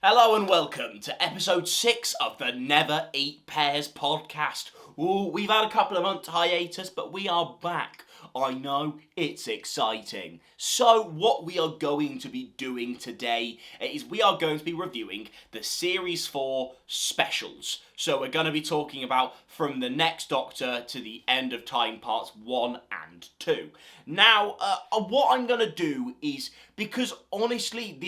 Hello and welcome to episode 6 of the Never Eat Pears podcast. Ooh, we've had a couple of months hiatus, but we are back. I know, it's exciting. So what we are going to be doing today is we are going to be reviewing the Series 4 specials. So we're going to be talking about From the Next Doctor to the End of Time parts 1 and 2. Now, what I'm going to do is, because honestly,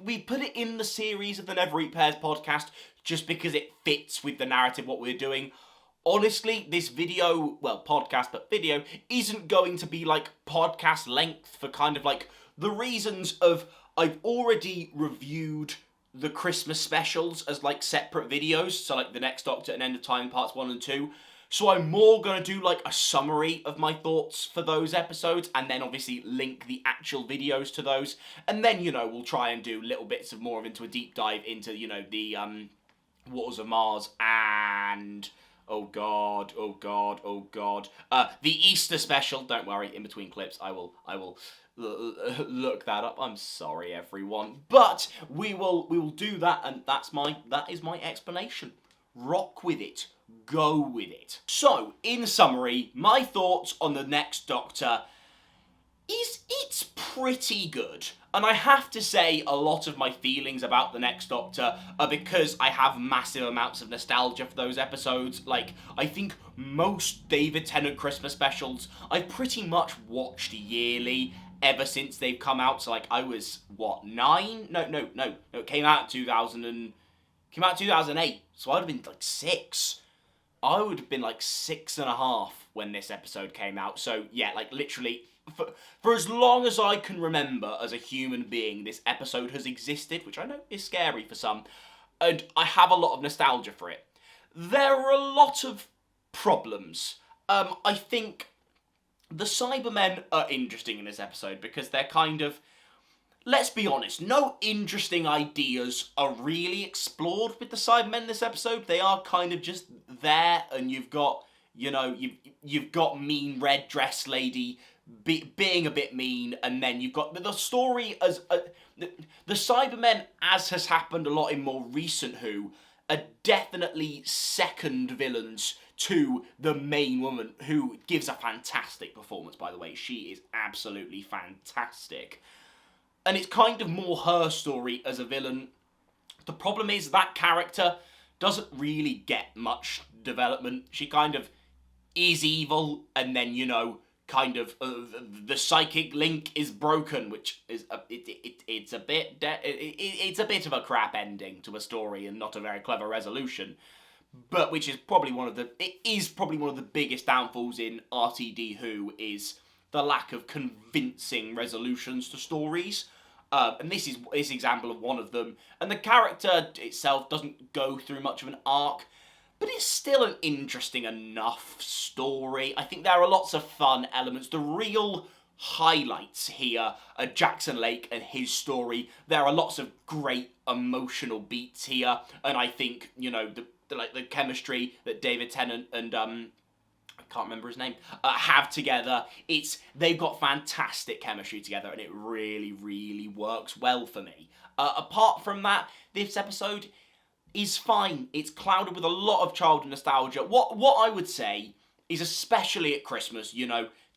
we put it in the series of the Never Eat Pears podcast just because it fits with the narrative, what we're doing. Honestly, this video, well, podcast, but video, isn't going to be like podcast length for kind of like the reasons of I've already reviewed the Christmas specials as like separate videos, so like The Next Doctor and End of Time parts 1 and 2. So I'm more going to do like a summary of my thoughts for those episodes and then obviously link the actual videos to those. And then, we'll try and do little bits of more into a deep dive into, the Waters of Mars and... Oh god. The Easter special. Don't worry, in between clips, I will look that up. I'm sorry, everyone, but we will do that, and that is my explanation. Rock with it. Go with it. So, in summary, my thoughts on The Next Doctor is it's pretty good. And I have to say, a lot of my feelings about The Next Doctor are because I have massive amounts of nostalgia for those episodes. Like, I think most David Tennant Christmas specials, I've pretty much watched yearly ever since they've come out. So, like, I was, 9? No, it came out in 2008. So I'd have been, 6. I would have been, 6.5 when this episode came out. So, yeah, literally... For as long as I can remember as a human being, this episode has existed, which I know is scary for some, and I have a lot of nostalgia for it. There are a lot of problems. I think the Cybermen are interesting in this episode because they're kind of, let's be honest, no interesting ideas are really explored with the Cybermen in this episode. They are kind of just there, and you've got, you've got mean red dress lady being a bit mean, and then you've got the story as the Cybermen, as has happened a lot in more recent Who, are definitely second villains to the main woman, who gives a fantastic performance, by the way. She is absolutely fantastic. And it's kind of more her story as a villain. The problem is that character doesn't really get much development. She kind of is evil, and then, kind of the psychic link is broken, which is it's a bit of a crap ending to a story and not a very clever resolution, but which is probably one of the biggest downfalls in RTD Who is the lack of convincing resolutions to stories. And this is an example of one of them. And the character itself doesn't go through much of an arc, but it's still an interesting enough story. I think there are lots of fun elements. The real highlights here are Jackson Lake and his story. There are lots of great emotional beats here, and I think, the chemistry that David Tennant and I can't remember his name have together. They've got fantastic chemistry together, and it really, really works well for me. Apart from that, this episode is fine. It's clouded with a lot of childhood nostalgia. What I would say is, especially at Christmas,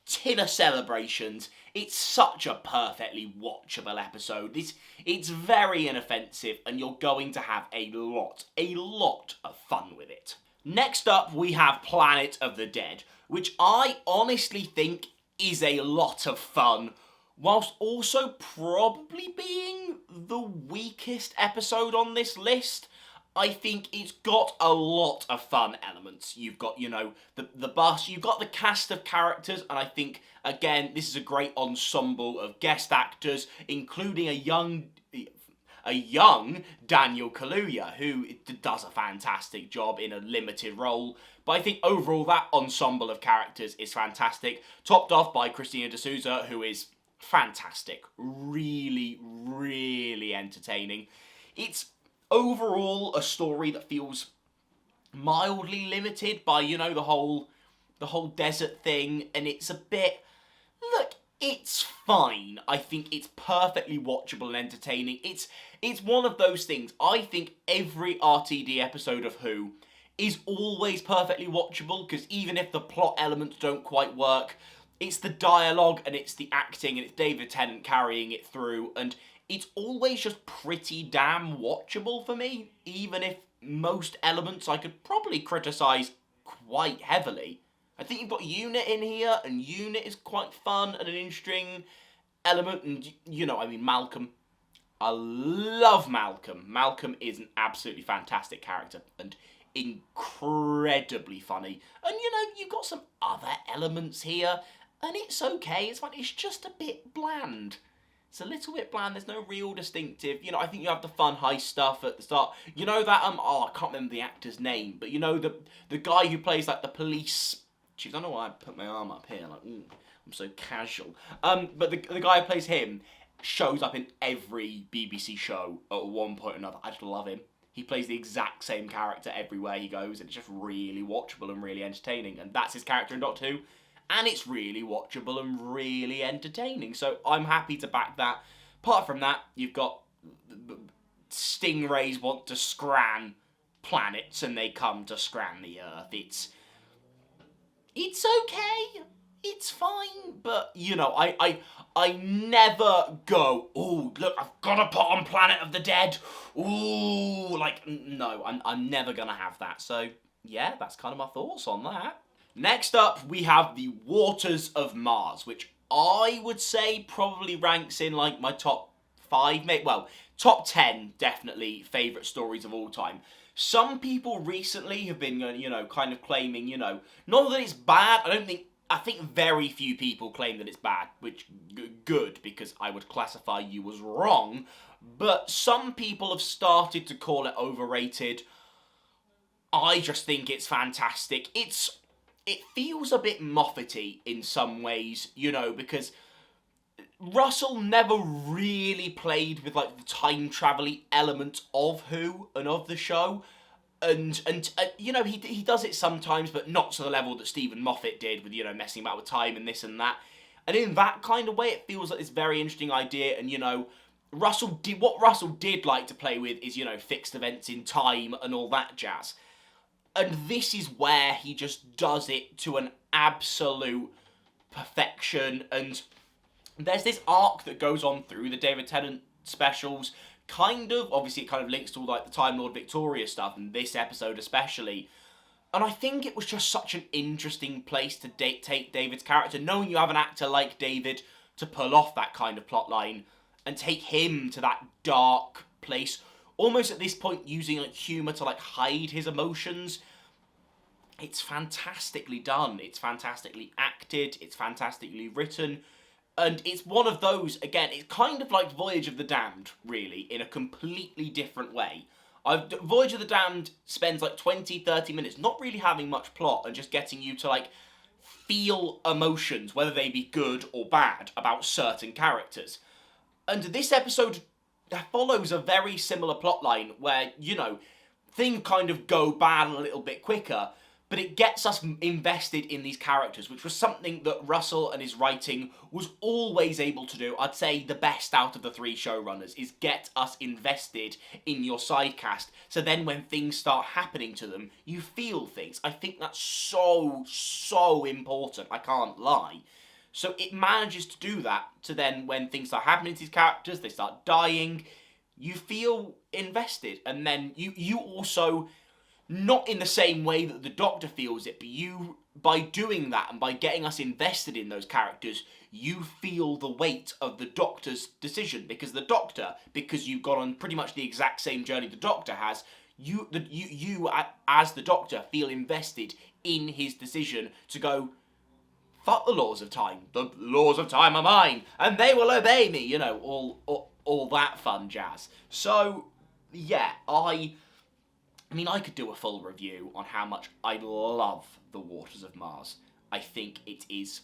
Tinner celebrations, it's such a perfectly watchable episode. It's very inoffensive, and you're going to have a lot of fun with it. Next up, we have Planet of the Dead, which I honestly think is a lot of fun, whilst also probably being the weakest episode on this list. I think it's got a lot of fun elements. You've got, the bus, you've got the cast of characters, and I think, again, this is a great ensemble of guest actors, including a young Daniel Kaluuya, who does a fantastic job in a limited role. But I think overall that ensemble of characters is fantastic, topped off by Christina D'Souza, who is fantastic. Really, really entertaining. It's overall a story that feels mildly limited by, the whole desert thing, and it's a bit... Look, It's fine. I think it's perfectly watchable and entertaining. It's one of those things. I think every RTD episode of Who is always perfectly watchable, because even if the plot elements don't quite work, it's the dialogue and it's the acting and it's David Tennant carrying it through, and it's always just pretty damn watchable for me, even if most elements I could probably criticise quite heavily. I think you've got Unit in here, and Unit is quite fun and an interesting element, and you know, I mean, Malcolm. I love Malcolm. Malcolm is an absolutely fantastic character, and incredibly funny. And you know, you've got some other elements here, and it's okay, it's fine, it's just a bit bland. It's a little bit bland, there's no real distinctive, you know, I think you have the fun heist stuff at the start. You know that, I can't remember the actor's name, but you know, the guy who plays, like, the police... Jeez, I don't know why I put my arm up here, like, ooh, I'm so casual. But the guy who plays him shows up in every BBC show at one point or another. I just love him. He plays the exact same character everywhere he goes, and it's just really watchable and really entertaining, and that's his character in Doctor Who. And it's really watchable and really entertaining. So I'm happy to back that. Apart from that, you've got stingrays want to scran planets and they come to scran the Earth. It's okay. It's fine. But, you know, I never go, oh, look, I've got to put on Planet of the Dead. Ooh, like, no, I'm never going to have that. So, yeah, that's kind of my thoughts on that. Next up, we have the Waters of Mars, which I would say probably ranks in, like, my top 5, well, top 10, definitely, favourite stories of all time. Some people recently have been, you know, kind of claiming, you know, not that it's bad, I think very few people claim that it's bad, which, good, because I would classify you as wrong, but some people have started to call it overrated. I just think it's fantastic. It feels a bit Moffat-y in some ways, you know, because Russel never really played with, like, the time-travel-y element of Who and of the show. And you know, he does it sometimes, but not to the level that Stephen Moffat did with, you know, messing about with time and this and that. And in that kind of way, it feels like this very interesting idea. And, you know, what Russel did like to play with is, you know, fixed events in time and all that jazz. And this is where he just does it to an absolute perfection. And there's this arc that goes on through the David Tennant specials. Obviously it kind of links to all, like, the Time Lord Victoria stuff, and this episode especially. And I think it was just such an interesting place to take David's character, knowing you have an actor like David to pull off that kind of plotline and take him to that dark place. Almost at this point using, like, humour to, like, hide his emotions. It's fantastically done. It's fantastically acted. It's fantastically written. And it's one of those, again, it's kind of like Voyage of the Damned, really, in a completely different way. Voyage of the Damned spends, like, 20, 30 minutes not really having much plot and just getting you to, like, feel emotions, whether they be good or bad, about certain characters. And this episode follows a very similar plotline where, you know, things kind of go bad a little bit quicker, but it gets us invested in these characters, which was something that Russell and his writing was always able to do. I'd say the best out of the three showrunners is get us invested in your sidecast, so then when things start happening to them, you feel things. I think that's so important, I can't lie. So it manages to do that, to then when things start happening to these characters, they start dying, you feel invested, and then you also... Not in the same way that the Doctor feels it, but you, by doing that and by getting us invested in those characters, you feel the weight of the Doctor's decision. Because the Doctor, because you've got on pretty much the exact same journey the Doctor has, you as the Doctor, feel invested in his decision to go, fuck the laws of time. The laws of time are mine, and they will obey me. You know, all that fun jazz. So, yeah, I mean, I could do a full review on how much I love The Waters of Mars. I think it is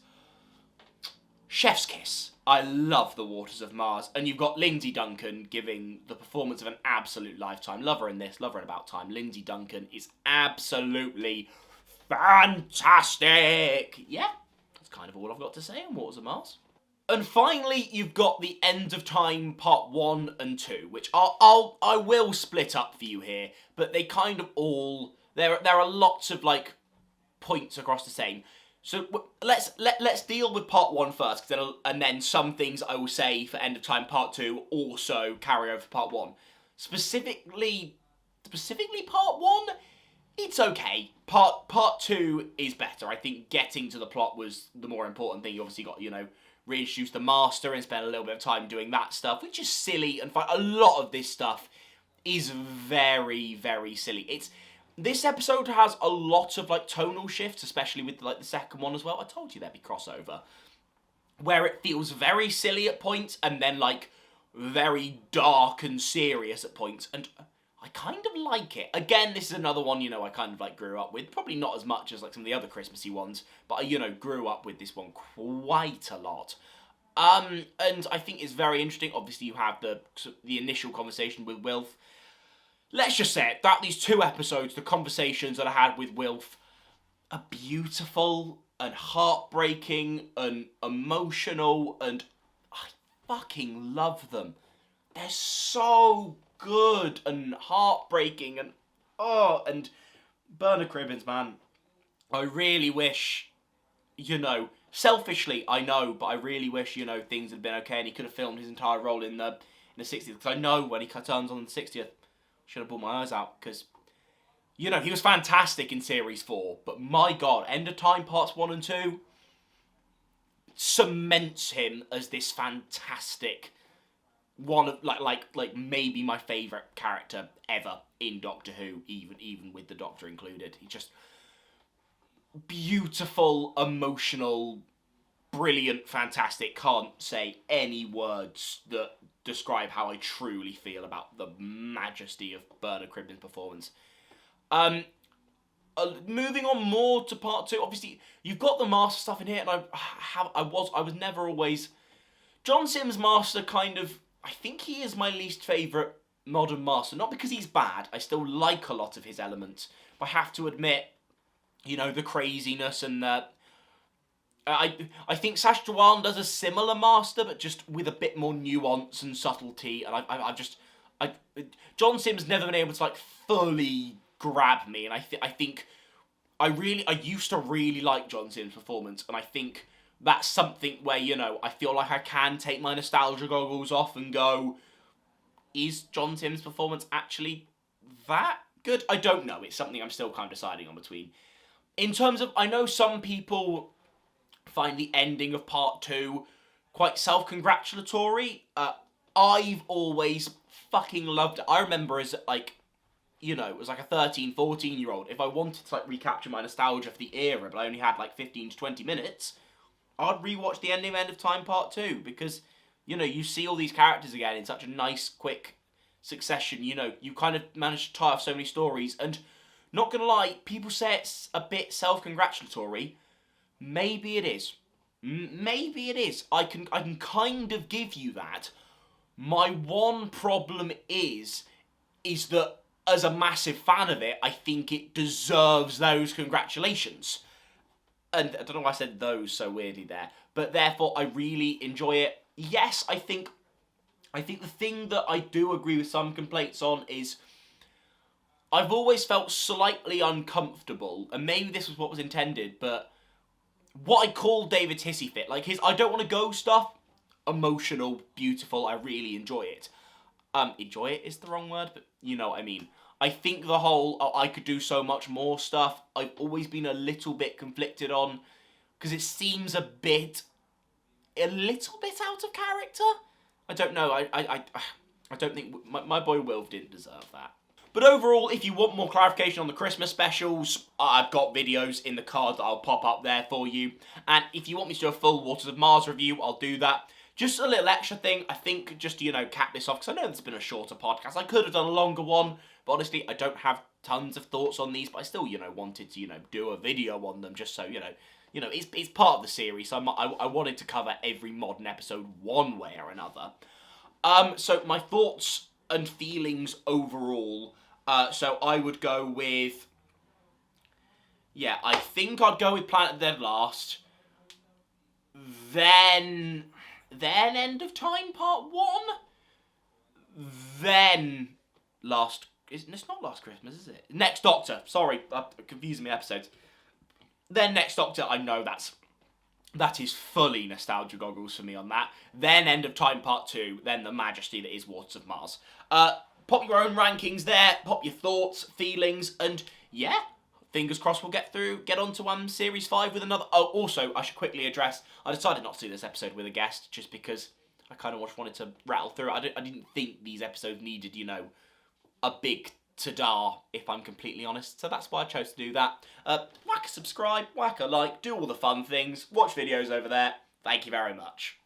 chef's kiss. I love The Waters of Mars. And you've got Lindsay Duncan giving the performance of an absolute lifetime. Love her in this, love her in About Time. Lindsay Duncan is absolutely fantastic. Yeah, that's kind of all I've got to say on Waters of Mars. And finally, you've got the End of Time Part 1 and 2, which I will split up for you here, but they kind of all... There are lots of, like, points across the same. So let's deal with Part 1 first, and then some things I will say for End of Time Part 2 also carry over Part 1. Specifically Part 1, it's okay. Part 2 is better. I think getting to the plot was the more important thing. You obviously got, reintroduce the Master and spend a little bit of time doing that stuff, which is silly and fun. A lot of this stuff is very, very silly. This episode has a lot of, like, tonal shifts, especially with, like, the second one as well. I told you there'd be crossover. Where it feels very silly at points, and then, like, very dark and serious at points, and I kind of like it. Again, this is another one, I kind of, like, grew up with. Probably not as much as, like, some of the other Christmassy ones, but I, grew up with this one quite a lot. And I think it's very interesting. Obviously, you have the initial conversation with Wilf. Let's just say it, that these 2 episodes, the conversations that I had with Wilf, are beautiful and heartbreaking and emotional, and I fucking love them. They're so good and heartbreaking, and and Bernard Cribbins, man. I really wish, selfishly, I know, but I really wish, things had been okay and he could have filmed his entire role in the 60th, because I know when he turns on the 60th, should have pulled my eyes out, because, he was fantastic in Series 4, but my God, End of Time Parts 1 and 2 cements him as this fantastic one of, like maybe my favourite character ever in Doctor Who, even with the Doctor included. He just beautiful, emotional, brilliant, fantastic. Can't say any words that describe how I truly feel about the majesty of Bernard Cribbins' performance. Moving on more to Part 2, obviously you've got the Master stuff in here, and I was never always John Simm's Master. Kind of, I think he is my least favourite modern Master, not because he's bad. I still like a lot of his elements, but I have to admit, the craziness and the I think Sash Dhawan does a similar Master, but just with a bit more nuance and subtlety. And John Simm's never been able to, like, fully grab me. And I think I used to really like John Simm's performance, and I think that's something where, I feel like I can take my nostalgia goggles off and go, is John Simm's performance actually that good? I don't know. It's something I'm still kind of deciding on between. In terms of, I know some people find the ending of Part 2 quite self-congratulatory. I've always fucking loved it. I remember as, like, it was like a 13, 14-year-old. If I wanted to, like, recapture my nostalgia for the era, but I only had, like, 15 to 20 minutes, I'd rewatch the ending of End of Time Part 2, because, you see all these characters again in such a nice, quick succession. You kind of manage to tie off so many stories, and not gonna lie, people say it's a bit self-congratulatory. Maybe it is. Maybe it is. I can kind of give you that. My one problem is that as a massive fan of it, I think it deserves those congratulations. And I don't know why I said those so weirdly there, but therefore I really enjoy it. Yes, I think the thing that I do agree with some complaints on is I've always felt slightly uncomfortable, and maybe this was what was intended, but what I call David's hissy fit, like his I don't want to go stuff, emotional, beautiful, I really enjoy it. Enjoy it is the wrong word, but you know what I mean. I think the whole, I could do so much more stuff, I've always been a little bit conflicted on, because it seems a little bit out of character. I don't know, I don't think, my boy Wilf didn't deserve that. But overall, if you want more clarification on the Christmas specials, I've got videos in the card that I'll pop up there for you. And if you want me to do a full Waters of Mars review, I'll do that. Just a little extra thing, I think, just to, cap this off, because I know it's been a shorter podcast. I could have done a longer one, but honestly, I don't have tons of thoughts on these, but I still, wanted to, do a video on them, just so, it's part of the series, so I wanted to cover every modern episode one way or another. So my thoughts and feelings overall, so I would go with, I think I'd go with Planet of the Dead last, then then End of Time Part 1, then it's not Last Christmas, is it? Next Doctor. Sorry, I'm confusing my episodes. Then Next Doctor, I know that is fully nostalgia goggles for me on that. Then End of Time Part 2, then The Majesty That Is Waters of Mars. Pop your own rankings there, pop your thoughts, feelings, and yeah, fingers crossed we'll get on to Series 5 with another... Oh, also, I should quickly address, I decided not to do this episode with a guest, just because I kind of just wanted to rattle through it. I didn't think these episodes needed, a big ta-da, if I'm completely honest. So that's why I chose to do that. Whack a subscribe, whack a like, do all the fun things, watch videos over there. Thank you very much.